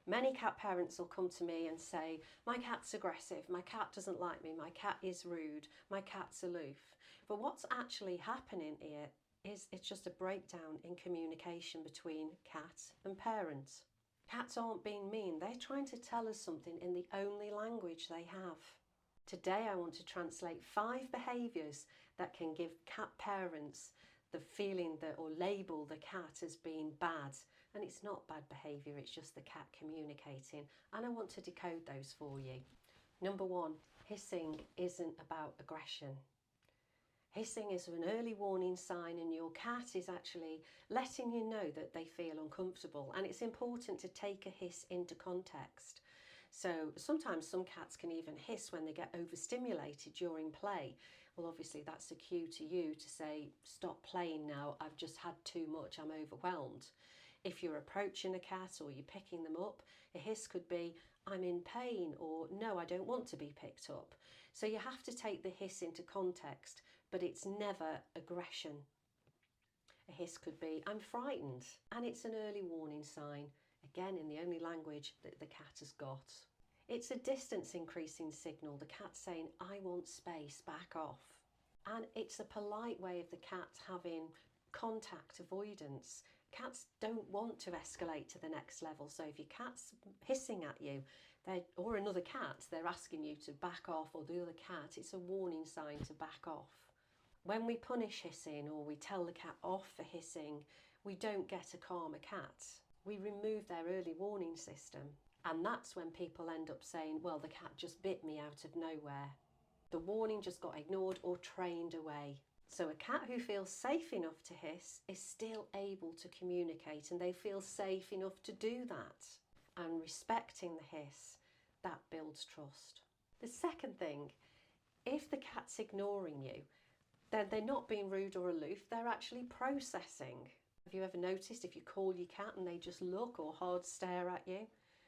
Many cat parents will come to me and say, my cat's aggressive, my cat doesn't like me, my cat is rude, my cat's aloof. But what's actually happening here is it's just a breakdown in communication between cat and parent. Cats aren't being mean, they're trying to tell us something in the only language they have. Today I want to translate 5 behaviours that can give cat parents the feeling that, or label the cat as being bad. And it's not bad behaviour, it's just the cat communicating. And I want to decode those for you. Number 1, hissing isn't about aggression. Hissing is an early warning sign, and your cat is actually letting you know that they feel uncomfortable. And it's important to take a hiss into context. So sometimes some cats can even hiss when they get overstimulated during play. Well, obviously that's a cue to you to say, stop playing now, I've just had too much, I'm overwhelmed. If you're approaching a cat or you're picking them up, a hiss could be, I'm in pain, or no, I don't want to be picked up. So you have to take the hiss into context, but it's never aggression. A hiss could be, I'm frightened, and it's an early warning sign, again in the only language that the cat has got. It's a distance increasing signal, the cat saying, I want space, back off. And it's a polite way of the cat having contact avoidance. Cats don't want to escalate to the next level, so if your cat's hissing at you or another cat, they're asking you to back off, or the other cat, it's a warning sign to back off. When we punish hissing or we tell the cat off for hissing, we don't get a calmer cat. We remove their early warning system, and that's when people end up saying, well, the cat just bit me out of nowhere. The warning just got ignored or trained away. So a cat who feels safe enough to hiss is still able to communicate, and they feel safe enough to do that. And respecting the hiss, that builds trust. The second thing, if the cat's ignoring you, then they're not being rude or aloof, they're actually processing. Have you ever noticed if you call your cat and they just look or hard stare at you?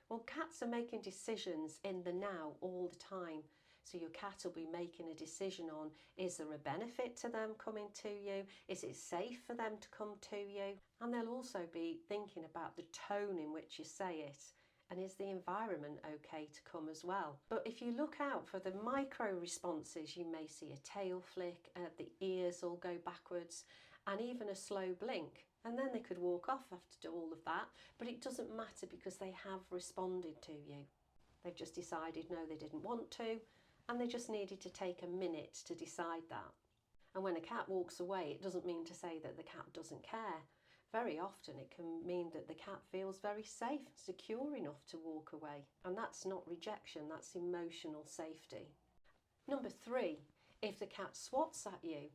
Well, cats are making decisions in the now all the time. So your cat will be making a decision on, is there a benefit to them coming to you? Is it safe for them to come to you? And they'll also be thinking about the tone in which you say it. And is the environment okay to come as well? But if you look out for the micro responses, you may see a tail flick, the ears all go backwards, and even a slow blink. And then they could walk off after all of that, but it doesn't matter because they have responded to you. They've just decided no, they didn't want to, and they just needed to take a minute to decide that. And when a cat walks away, it doesn't mean to say that the cat doesn't care. Very often it can mean that the cat feels very safe and secure enough to walk away. And that's not rejection, that's emotional safety. Number 3, if the cat swats at you,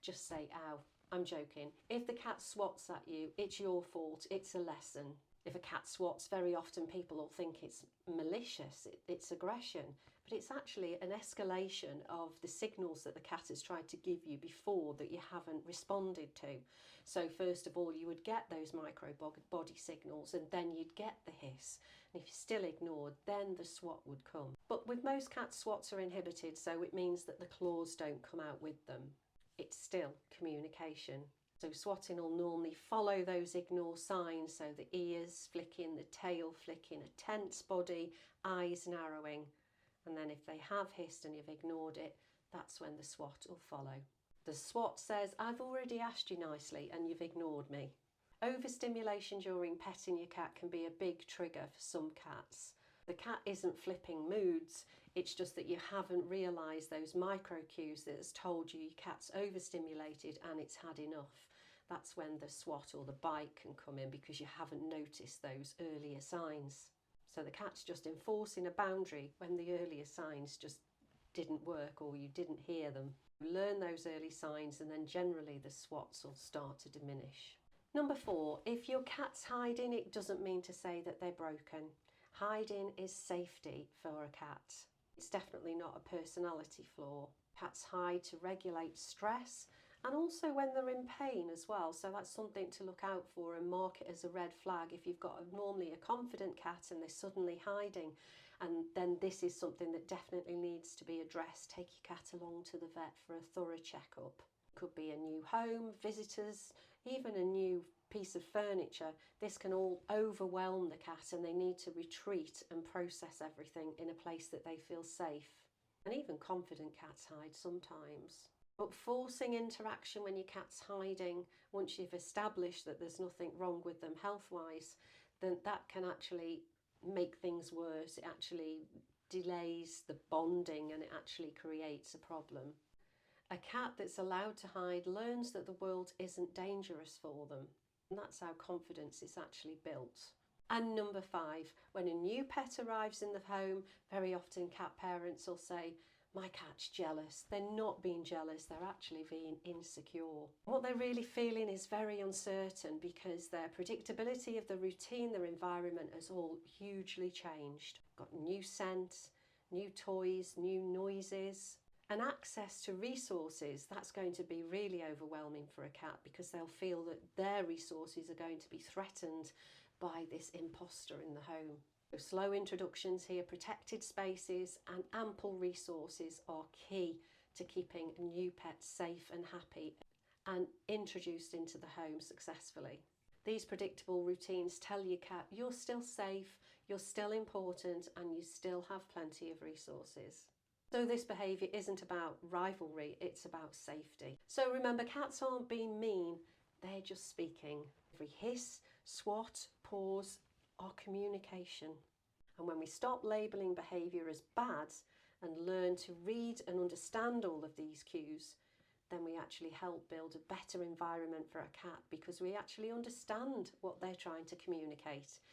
just say, ow. I'm joking. If the cat swats at you, it's your fault, it's a lesson. If a cat swats, very often people will think it's malicious, it's aggression, but it's actually an escalation of the signals that the cat has tried to give you before that you haven't responded to. So first of all, you would get those micro body signals, and then you'd get the hiss. And if you're still ignored, then the swat would come. But with most cats, swats are inhibited, so it means that the claws don't come out with them. It's still communication. So swatting will normally follow those ignore signs, so the ears flicking, the tail flicking, a tense body, eyes narrowing. And then if they have hissed and you've ignored it, that's when the swat will follow. The swat says, I've already asked you nicely and you've ignored me. Overstimulation during petting your cat can be a big trigger for some cats. The cat isn't flipping moods, it's just that you haven't realised those micro cues that has told you your cat's overstimulated and it's had enough. That's when the swat or the bite can come in, because you haven't noticed those earlier signs. So the cat's just enforcing a boundary when the earlier signs just didn't work or you didn't hear them. Learn those early signs and then generally the swats will start to diminish. Number 4, if your cat's hiding, it doesn't mean to say that they're broken. Hiding is safety for a cat. It's definitely not a personality flaw. Cats hide to regulate stress and also when they're in pain as well. So that's something to look out for and mark it as a red flag. If you've got normally a confident cat and they're suddenly hiding, and then this is something that definitely needs to be addressed. Take your cat along to the vet for a thorough checkup. Could be a new home, visitors, even a new piece of furniture, this can all overwhelm the cat and they need to retreat and process everything in a place that they feel safe. And even confident cats hide sometimes. But forcing interaction when your cat's hiding, once you've established that there's nothing wrong with them health-wise, then that can actually make things worse. It actually delays the bonding and it actually creates a problem. A cat that's allowed to hide learns that the world isn't dangerous for them. And that's how confidence is actually built. And number 5, when a new pet arrives in the home, very often cat parents will say, my cat's jealous. They're not being jealous, they're actually being insecure. What they're really feeling is very uncertain because their predictability of the routine, their environment has all hugely changed. Got new scents, new toys, new noises, and access to resources. That's going to be really overwhelming for a cat because they'll feel that their resources are going to be threatened by this imposter in the home. So slow introductions here, protected spaces and ample resources are key to keeping a new pet safe and happy and introduced into the home successfully. These predictable routines tell your cat you're still safe, you're still important, and you still have plenty of resources. So this behaviour isn't about rivalry, it's about safety. So remember, cats aren't being mean, they're just speaking. Every hiss, swat, pause are communication. And when we stop labelling behaviour as bad and learn to read and understand all of these cues, then we actually help build a better environment for a cat because we actually understand what they're trying to communicate.